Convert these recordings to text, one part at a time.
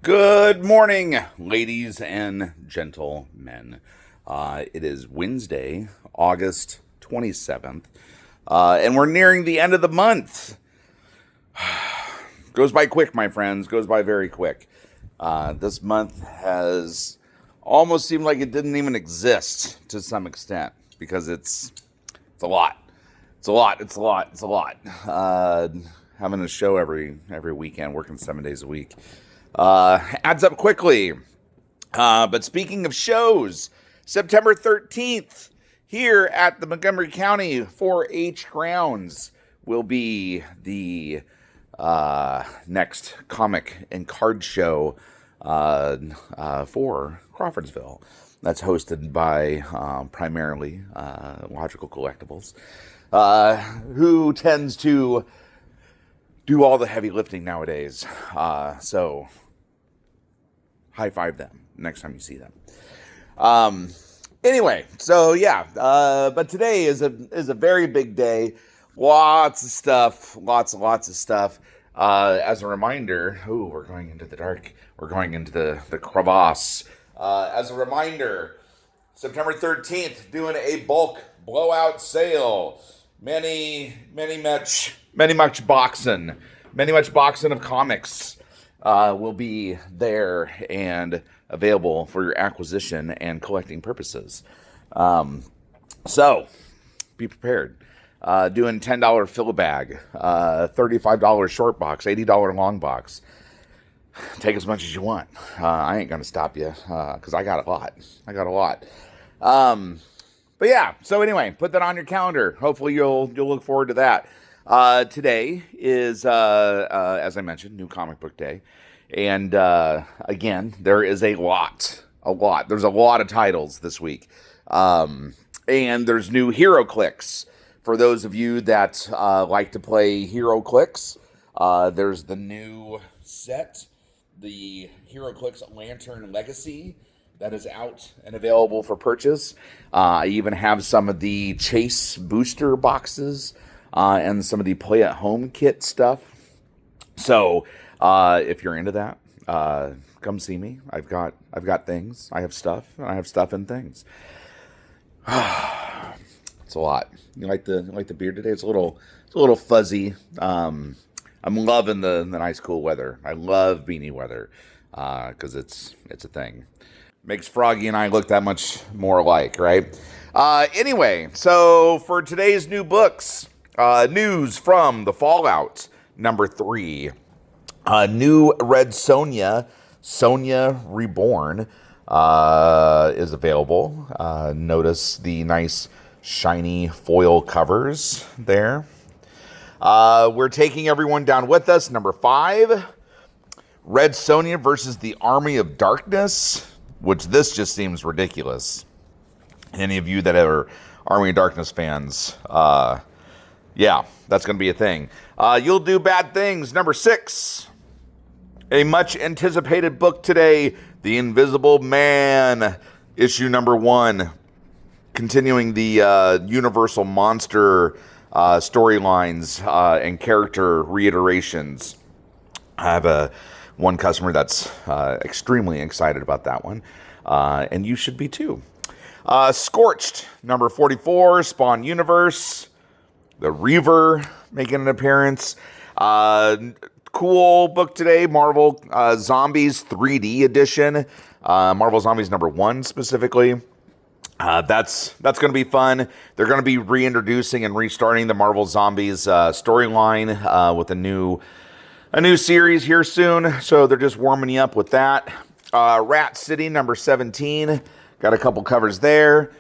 Good morning, ladies and gentlemen. It is Wednesday, August 27th, and we're nearing the end of the month. Goes by quick, my friends. Goes by very quick. This month has almost seemed like it didn't even exist to some extent because it's a lot. It's a lot. Having a show every weekend, working 7 days a week. Adds up quickly. But speaking of shows, September 13th, here at the Montgomery County 4-H grounds will be the next comic and card show for Crawfordsville. That's hosted by primarily Logical Collectibles, who tends to do all the heavy lifting nowadays. So high five them next time you see them. Anyway, so yeah, but today is a very big day. Lots of stuff, lots of stuff. As a reminder, we're going into the dark. We're going into the crevasse. As a reminder, September 13th, doing a bulk blowout sale. Many much boxing of comics will be there and available for your acquisition and collecting purposes. So be prepared. Doing $10 fill a bag, $35 short box, $80 long box. Take as much as you want. I ain't gonna stop you because I got a lot. But yeah, so anyway, put that on your calendar. Hopefully you'll look forward to that. Today is, as I mentioned, New Comic Book Day. And again, there is a lot. There's a lot of titles this week. And there's new Hero Clicks. For those of you that like to play Hero Clicks, there's the new set, the Hero Clicks Lantern Legacy, that is out and available for purchase. I even have some of the Chase booster boxes and some of the Play at Home kit stuff. So if you're into that, come see me. I've got things. I have stuff, and I have stuff and things. It's a lot. You like the beard today? It's a little fuzzy. I'm loving the nice cool weather. I love beanie weather because it's a thing. Makes Froggy and I look that much more alike, right? Anyway, so for today's new books, news from the Fallout number 3. New Red Sonja Reborn, is available. Notice the nice shiny foil covers there. We're taking everyone down with us. Number 5, Red Sonja versus the Army of Darkness, which this just seems ridiculous. Any of you that are Army of Darkness fans, yeah, that's going to be a thing. You'll Do Bad Things, number 6. A much anticipated book today, The Invisible Man, issue number 1. Continuing the Universal Monster storylines and character reiterations. I have one customer that's extremely excited about that one, and you should be too. Scorched, number 44, Spawn Universe, the Reaver making an appearance. Cool book today, Marvel Zombies 3D edition, Marvel Zombies number 1 specifically. That's going to be fun. They're going to be reintroducing and restarting the Marvel Zombies storyline with a new series here soon. So they're just warming you up with that. Rat City number 17. Got a couple covers there.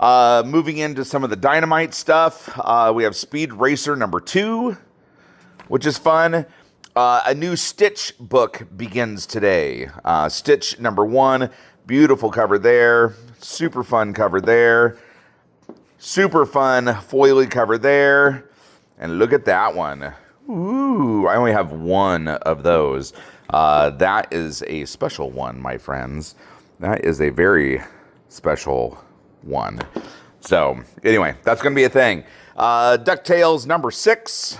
Moving into some of the Dynamite stuff. We have Speed Racer number 2, which is fun. A new Stitch book begins today. Stitch number 1. Beautiful cover there. Super fun cover there. Super fun foily cover there. And look at that one. Ooh, I only have one of those. That is a special one, my friends. That is a very special one. So, anyway, that's going to be a thing. DuckTales number 6.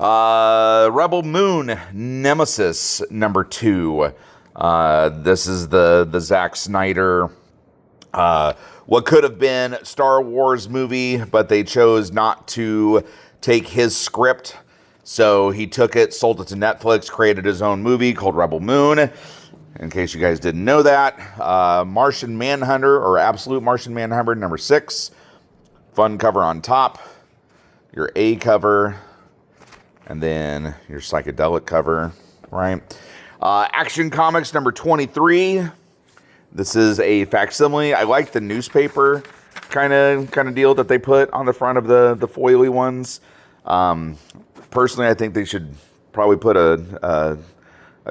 Rebel Moon Nemesis number 2. This is the Zack Snyder, what could have been Star Wars movie, but they chose not to take his script. So he took it, sold it to Netflix, created his own movie called Rebel Moon. In case you guys didn't know that. Martian Manhunter, or Absolute Martian Manhunter number 6. Fun cover on top. Your A cover. And then your psychedelic cover, right? Action Comics number 23. This is a facsimile. I like the newspaper kind of deal that they put on the front of the foily ones. Personally, I think they should probably put a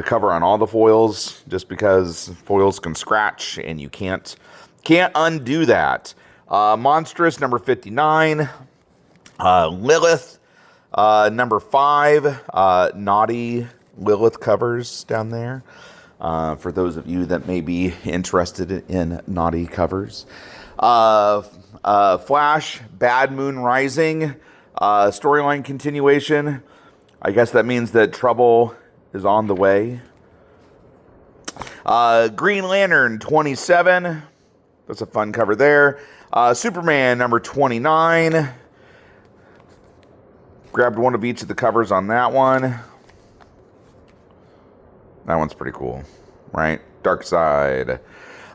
cover on all the foils, just because foils can scratch and you can't undo that. Monstrous number 59. Lilith number 5. Naughty Lilith covers down there. For those of you that may be interested in naughty covers. Flash, Bad Moon Rising, storyline continuation. I guess that means that trouble is on the way. Green Lantern 27. That's a fun cover there. Superman number 29. Grabbed one of each of the covers on that one. That one's pretty cool, right? Dark Side.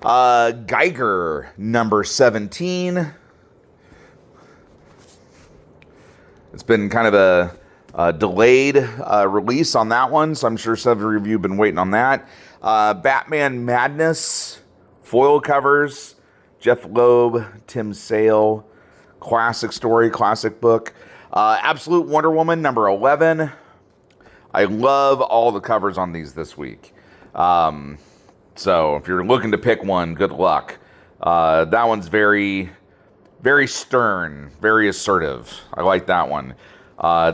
Geiger, number 17. It's been kind of a delayed release on that one, so I'm sure several of you have been waiting on that. Batman Madness, foil covers. Jeff Loeb, Tim Sale. Classic story, classic book. Absolute Wonder Woman, number 11. I love all the covers on these this week. So if you're looking to pick one, good luck. That one's very, very stern, very assertive. I like that one.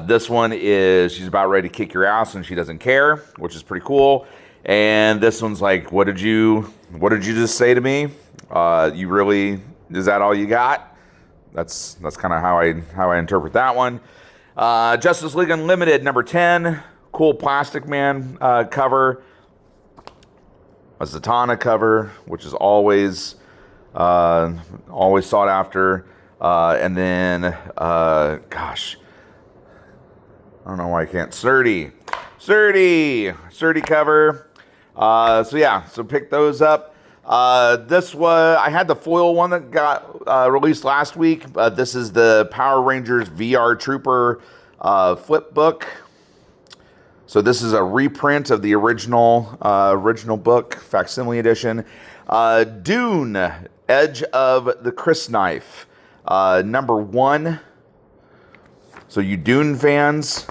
This one is she's about ready to kick your ass and she doesn't care, which is pretty cool. And this one's like, what did you just say to me? You really, is that all you got? That's kind of how I interpret that one. Justice League Unlimited, number 10. Cool Plastic Man cover. A Zatanna cover, which is always sought after. And then, gosh, I don't know why I can't. Surdy cover. So pick those up. I had the foil one that got released last week. This is the Power Rangers VR Trooper flip book. So this is a reprint of the original book, facsimile edition. Dune, Edge of the Crysknife, number 1. So you Dune fans,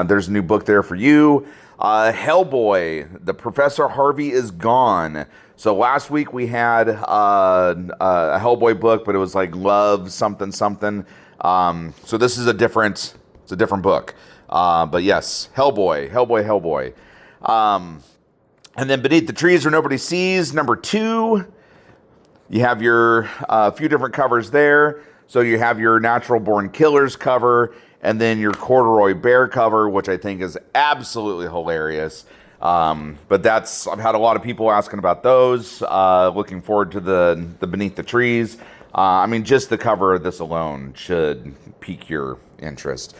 there's a new book there for you. Hellboy, the Professor Harvey is Gone. So last week we had a Hellboy book, but it was like Love something something. So this is a different book. But yes, Hellboy. And then Beneath the Trees Where Nobody Sees, number 2. You have your few different covers there. So you have your Natural Born Killers cover, and then your Corduroy Bear cover, which I think is absolutely hilarious. But I've had a lot of people asking about those. Looking forward to the Beneath the Trees. Just the cover of this alone should pique your interest.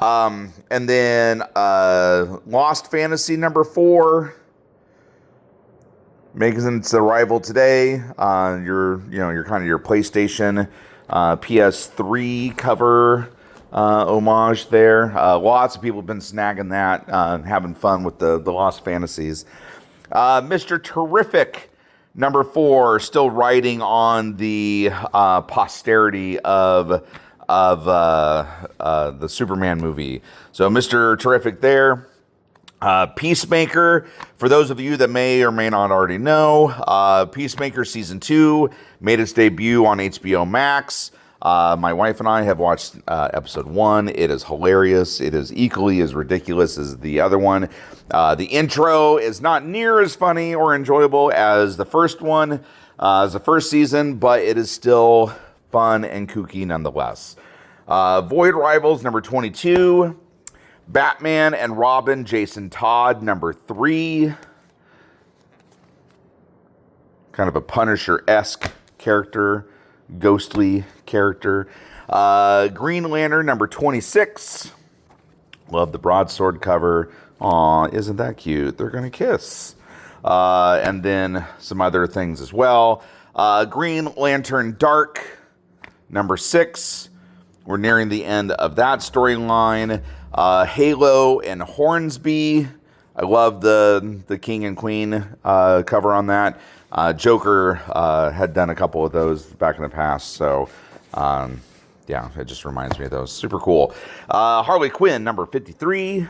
And then Lost Fantasy number 4 makes its arrival today. Your kind of your PlayStation PS3 cover homage there. Lots of people have been snagging that, having fun with the Lost Fantasies. Mr. Terrific number 4, still riding on the posterity of the Superman movie. So Mr. Terrific there. Peacemaker, for those of you that may or may not already know, Peacemaker Season 2 made its debut on HBO Max. My wife and I have watched episode 1. It is hilarious. It is equally as ridiculous as the other one. The intro is not near as funny or enjoyable as the first one, as the first season, but it is still fun and kooky nonetheless. Void Rivals number 22. Batman and Robin, Jason Todd, number 3. Kind of a Punisher-esque character, ghostly character. Green Lantern, number 26. Love the broadsword cover. Aw, isn't that cute? They're going to kiss. And then some other things as well. Green Lantern Dark, number 6. We're nearing the end of that storyline. Halo and Hornsby. I love the King and Queen cover on that. Joker had done a couple of those back in the past, so yeah, it just reminds me of those. Super cool. Harley Quinn, number 53.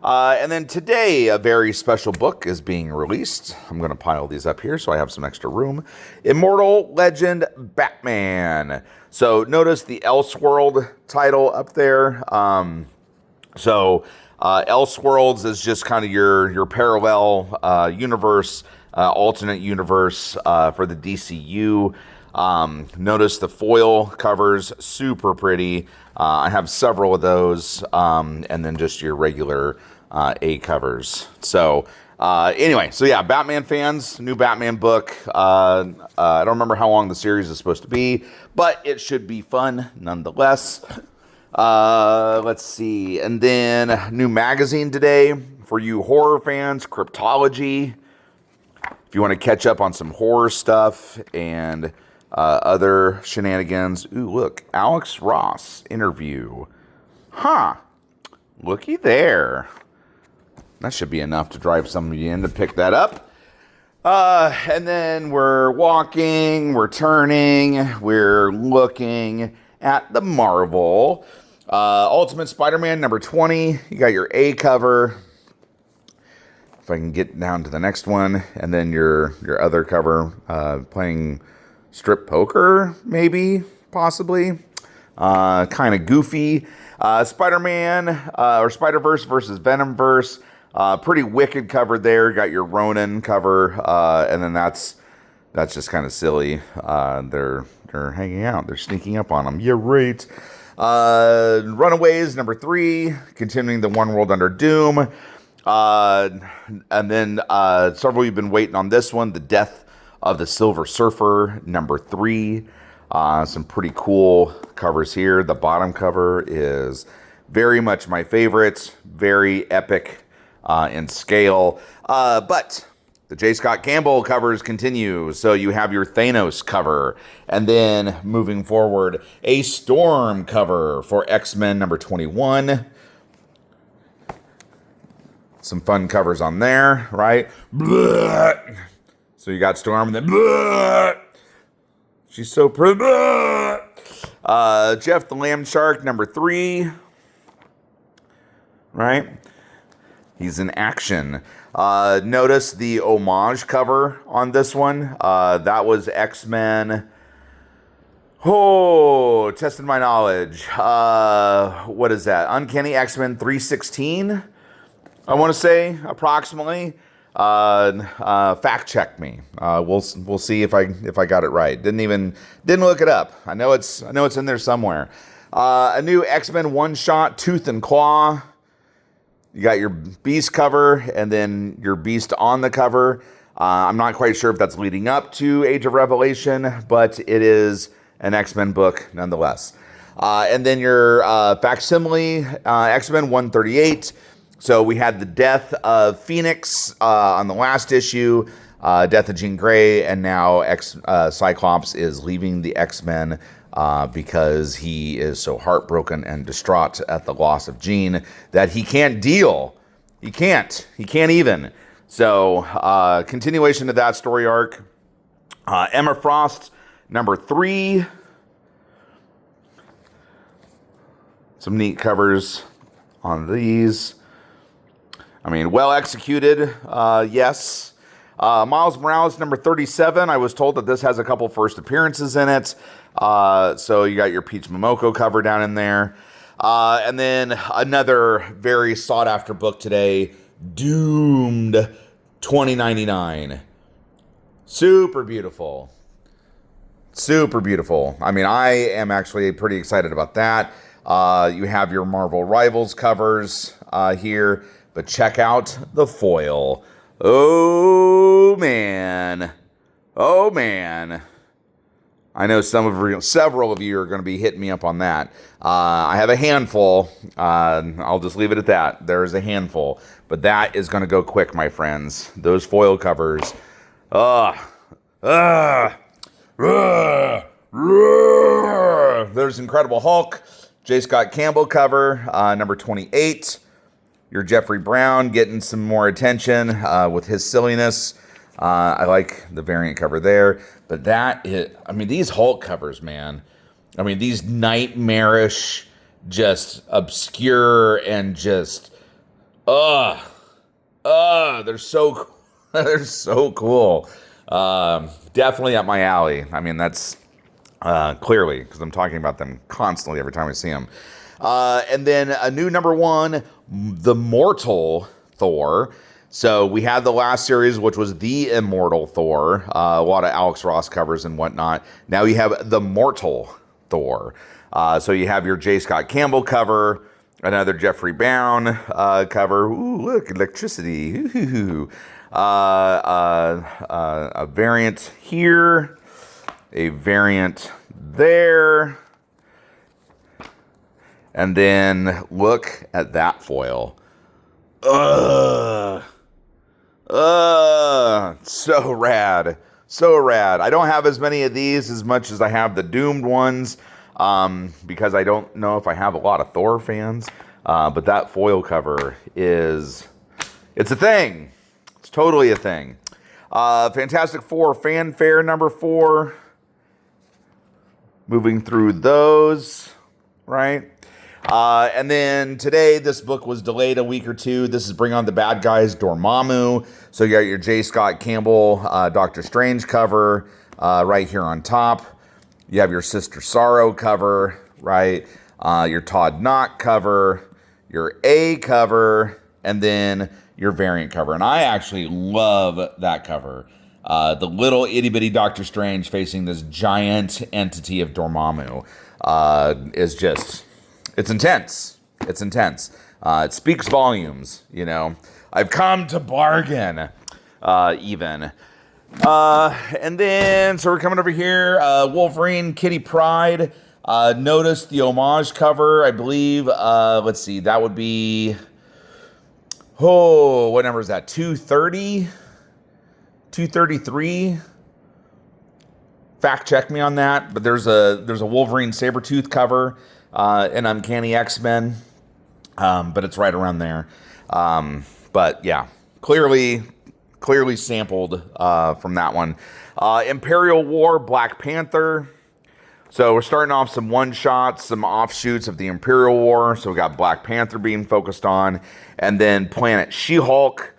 And then today, a very special book is being released. I'm going to pile these up here so I have some extra room. Immortal Legend Batman. So notice the Elseworld title up there. Elseworlds is just kind of your parallel universe, alternate universe for the DCU. Notice the foil covers, super pretty. I have several of those, and then just your regular A covers. So yeah, Batman fans, new Batman book. I don't remember how long the series is supposed to be, but it should be fun nonetheless. Let's see. And then new magazine today for you horror fans, Cryptology. If you want to catch up on some horror stuff and other shenanigans. Ooh, look, Alex Ross interview. Huh. Looky there. That should be enough to drive some of you in to pick that up. And then we're walking, we're turning, we're looking at the Marvel. Ultimate Spider-Man number 20. You got your A cover. If I can get down to the next one. And then your other cover, playing strip poker, maybe, possibly. Kind of goofy. Spider-Man, or Spider-Verse versus Venomverse. Pretty wicked cover there. Got your Ronin cover. And then that's just kind of silly. They're hanging out. They're sneaking up on them. Yeah, right. Runaways, number 3. Continuing the One World Under Doom. And then several you've been waiting on this one. The Death of the Silver Surfer, number 3. Some pretty cool covers here. The bottom cover is very much my favorite. Very epic in scale. But the J. Scott Campbell covers continue. So you have your Thanos cover. And then moving forward, a Storm cover for X-Men number 21. Some fun covers on there, right? Blah. So you got Storm and then blah. She's so pretty. Blah. Jeff the Lamb Shark, number 3. Right? He's in action. Notice the homage cover on this one. That was X-Men. Oh, tested my knowledge. What is that? Uncanny X-Men 316, I want to say, approximately. Fact check me. We'll see if I got it right. Didn't look it up. I know it's in there somewhere. A new X-Men one-shot, Tooth and Claw. You got your Beast cover and then your Beast on the cover. I'm not quite sure if that's leading up to Age of Revelation, but it is an X-Men book nonetheless. And then your facsimile, X-Men 138. So we had the death of Phoenix on the last issue, death of Jean Grey, and now Cyclops is leaving the X-Men because he is so heartbroken and distraught at the loss of Jean that he can't deal. He can't even. So continuation of that story arc. Emma Frost, number 3. Some neat covers on these. I mean, well executed, yes. Miles Morales, number 37. I was told that this has a couple first appearances in it. So you got your Peach Momoko cover down in there. And then another very sought-after book today, Doomed 2099. Super beautiful. Super beautiful. I mean, I am actually pretty excited about that. You have your Marvel Rivals covers here, but check out the foil. Oh, man. Oh, man. I know several of you are going to be hitting me up on that. I have a handful. I'll just leave it at that. There's a handful. But that is going to go quick, my friends. Those foil covers. There's Incredible Hulk. J. Scott Campbell cover, number 28. Your Jeffrey Brown getting some more attention with his silliness. I like the variant cover there. But these Hulk covers, man. I mean, these nightmarish, just obscure and just, they're so, they're so cool. Definitely up my alley. I mean, that's clearly, because I'm talking about them constantly every time I see them. And then a new number 1, the Immortal Thor. So we had the last series, which was the Immortal Thor, a lot of Alex Ross covers and whatnot. Now you have the Mortal Thor. So you have your J. Scott Campbell cover, another Jeffrey Brown cover. Ooh, look, electricity. Ooh. A variant here, a variant there, and then look at that foil. So rad. So rad. I don't have as many of these as much as I have the Doomed ones, because I don't know if I have a lot of Thor fans. But that foil cover it's a thing. It's totally a thing. Fantastic Four Fanfare number 4. Moving through those, right? And then today, this book was delayed a week or two. This is Bring On the Bad Guys, Dormammu. So you got your J. Scott Campbell, Doctor Strange cover right here on top. You have your Sister Sorrow cover, right? Your Todd Knock cover, your A cover, and then your variant cover. And I actually love that cover. The little itty-bitty Doctor Strange facing this giant entity of Dormammu is just... It's intense. It's intense. It speaks volumes, you know. I've come to bargain, even. And then, so we're coming over here. Wolverine, Kitty Pryde. Notice the homage cover, I believe. Let's see, that would be... Oh, what number is that? 230? 233? Fact check me on that. But there's a Wolverine Sabretooth cover. An Uncanny X-Men, but it's right around there. But yeah, clearly sampled from that one. Imperial War, Black Panther. So we're starting off some one-shots, some offshoots of the Imperial War. So we got Black Panther being focused on, and then Planet She-Hulk.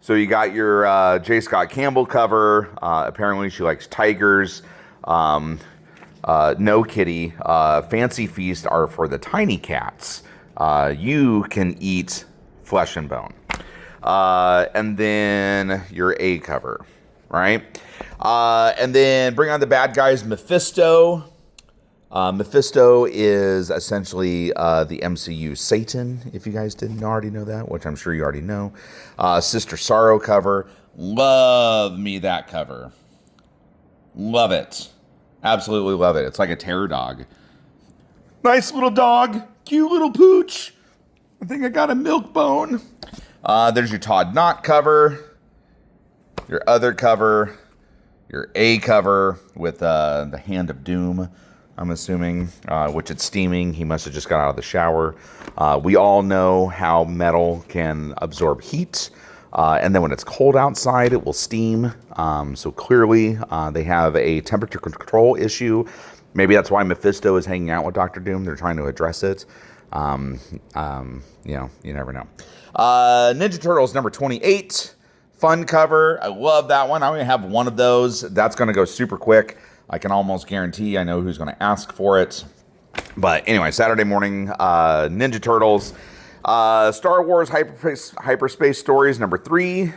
So you got your J. Scott Campbell cover. Apparently she likes tigers. No, Kitty. Fancy Feast are for the tiny cats. You can eat flesh and bone. And then your A cover, right? And then Bring On the Bad Guys, Mephisto. Mephisto is essentially the MCU Satan, if you guys didn't already know that, which I'm sure you already know. Sister Sorrow cover. Love me that cover. Love it. Absolutely love it. It's like a terror dog. Nice little dog. Cute little pooch. I think I got a milk bone. There's your Todd Knott cover. Your other cover. Your A cover with the Hand of Doom, I'm assuming, which it's steaming. He must have just got out of the shower. We all know how metal can absorb heat. And then when it's cold outside, it will steam. So clearly, they have a temperature control issue. Maybe that's why Mephisto is hanging out with Doctor Doom. They're trying to address it. You never know. Ninja Turtles number 28. Fun cover. I love that one. I only have one of those. That's going to go super quick. I can almost guarantee I know who's going to ask for it. But anyway, Saturday morning, Ninja Turtles. Star Wars Hyperspace Stories number 3.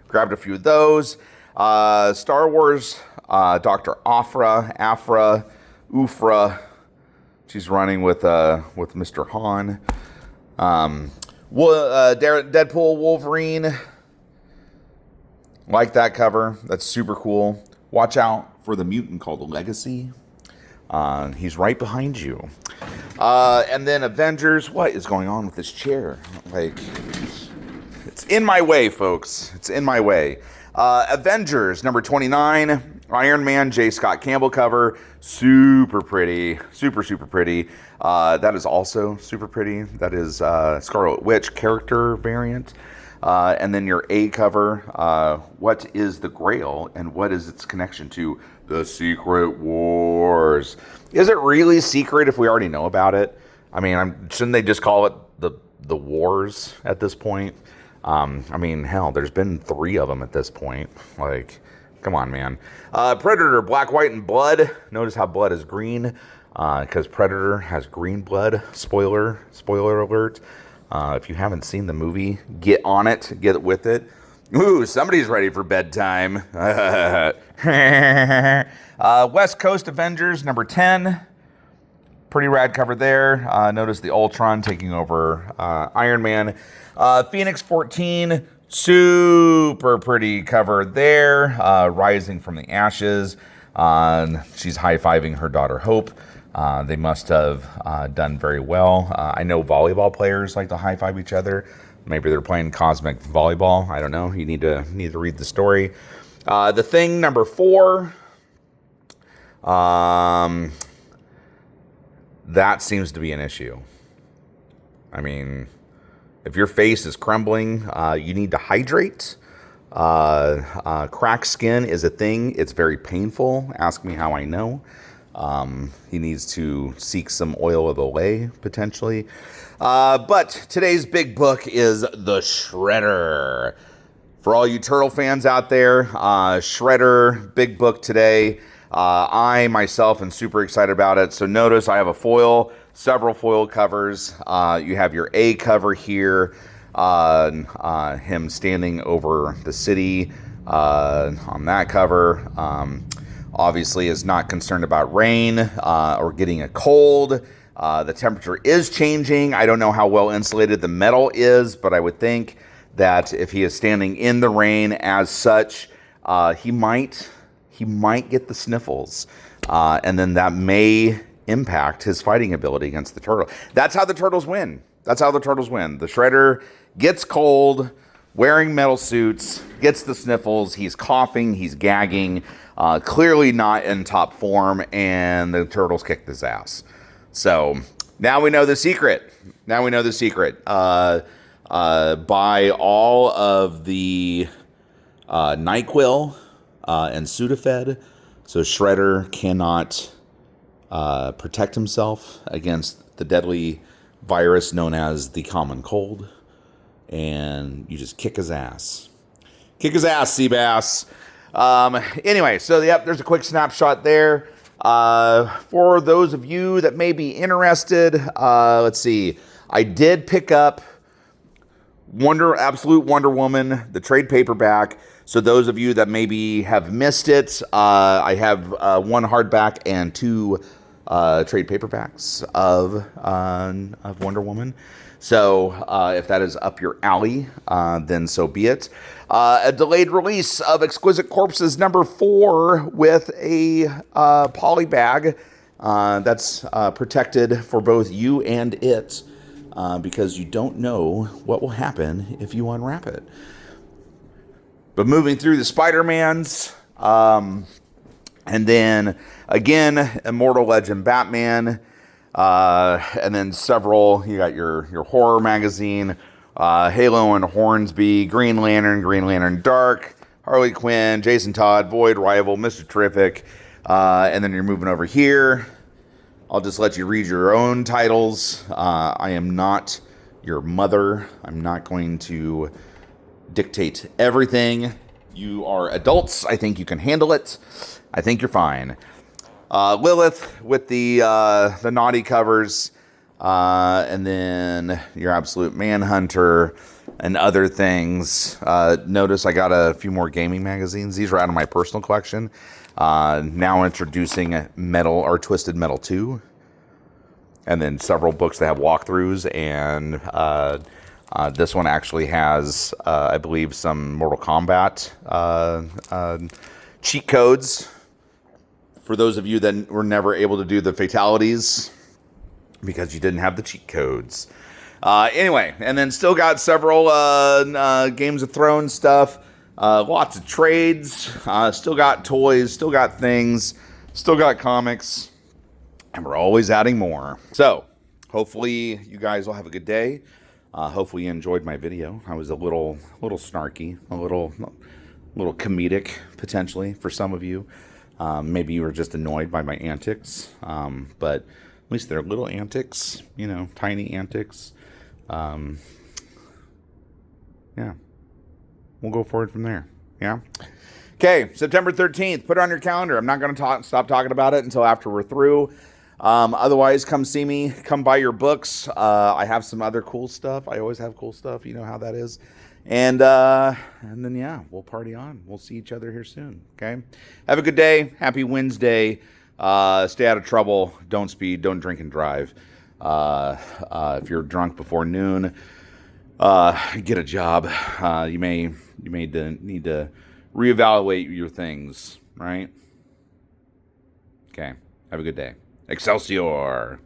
Grabbed a few of those. Star Wars Dr. Afra, She's running with Mr. Han. Deadpool, Wolverine. Like that cover. That's super cool. Watch out for the mutant called Legacy. He's right behind you. And then Avengers. What is going on with this chair? Like, it's in my way, folks. It's in my way. Avengers, number 29. Iron Man, J. Scott Campbell cover. Super pretty. Super, super pretty. That is also super pretty. That is Scarlet Witch character variant. And then your A cover. What is the Grail and what is its connection to the Secret Wars? Is it really secret if we already know about it? I mean, shouldn't they just call it the Wars at this point? I mean, hell, there's been 3 of them at this point. Like, come on, man. Predator, black, white, and blood. Notice how blood is green because Predator has green blood. Spoiler alert. If you haven't seen the movie, get on it. Get with it. Ooh, somebody's ready for bedtime. West Coast Avengers, number 10. Pretty rad cover there. Notice the Ultron taking over Iron Man. Phoenix 14. Super pretty cover there. Rising from the ashes. She's high-fiving her daughter Hope. They must have done very well. I know volleyball players like to high-five each other. Maybe they're playing cosmic volleyball. I don't know. You need to read the story. The Thing, number 4. That seems to be an issue. I mean, if your face is crumbling, you need to hydrate. Cracked skin is a thing. It's very painful. Ask me how I know. He needs to seek some oil of Olay, potentially. But today's big book is The Shredder. For all you Turtle fans out there, Shredder, big book today. I, myself, am super excited about it. So notice I have a foil, several foil covers. You have your A cover here, him standing over the city on that cover. Obviously is not concerned about rain or getting a cold. The temperature is changing. I don't know how well insulated the metal is, but I would think that if he is standing in the rain as such, he might get the sniffles. And then that may impact his fighting ability against the turtle. That's how the turtles win. The Shredder gets cold, wearing metal suits, gets the sniffles, he's coughing, he's gagging, clearly not in top form, and the turtles kicked his ass. So now we know the secret. By all of the NyQuil and Sudafed, so Shredder cannot protect himself against the deadly virus known as the common cold, and you just kick his ass. Seabass. Anyway, so yep, there's a quick snapshot there. For those of you that may be interested, let's see. I did pick up Absolute Wonder Woman, the trade paperback. So those of you that maybe have missed it, I have 1 hardback and 2 trade paperbacks of Wonder Woman. So if that is up your alley, then so be it. A delayed release of Exquisite Corpses number 4 with a poly bag that's protected for both you and it, because you don't know what will happen if you unwrap it. But moving through the Spider-Mans, and then again, Immortal Legend Batman, and then several, you got your horror magazine, Halo and Hornsby, Green Lantern Dark, Harley Quinn, Jason Todd, Void, Rival, Mr. Terrific, and then you're moving over here. I'll just let you read your own titles. I am not your mother. I'm not going to dictate everything. You are adults. I think you can handle it. I think you're fine. Lilith with the naughty covers, and then your Absolute Manhunter and other things. Notice I got a few more gaming magazines. These are out of my personal collection. Now introducing Twisted Metal 2. and then several books that have walkthroughs, and this one actually has, I believe, some Mortal Kombat cheat codes for those of you that were never able to do the fatalities because you didn't have the cheat codes. Anyway, and then still got several Games of Thrones stuff, lots of trades, still got toys, still got things, still got comics, and we're always adding more. So hopefully you guys will have a good day. Hopefully you enjoyed my video. I was a little snarky, a little comedic potentially for some of you. Maybe you were just annoyed by my antics, but at least they're little antics, you know, tiny antics. Yeah, we'll go forward from there. Yeah. Okay, September 13th. Put it on your calendar. I'm not going to stop talking about it until after we're through. Otherwise, come see me. Come buy your books. I have some other cool stuff. I always have cool stuff. You know how that is. And then, yeah, we'll party on. We'll see each other here soon, okay? Have a good day. Happy Wednesday. Stay out of trouble. Don't speed. Don't drink and drive. If you're drunk before noon, get a job. You may need to reevaluate your things, right? Okay. Have a good day. Excelsior!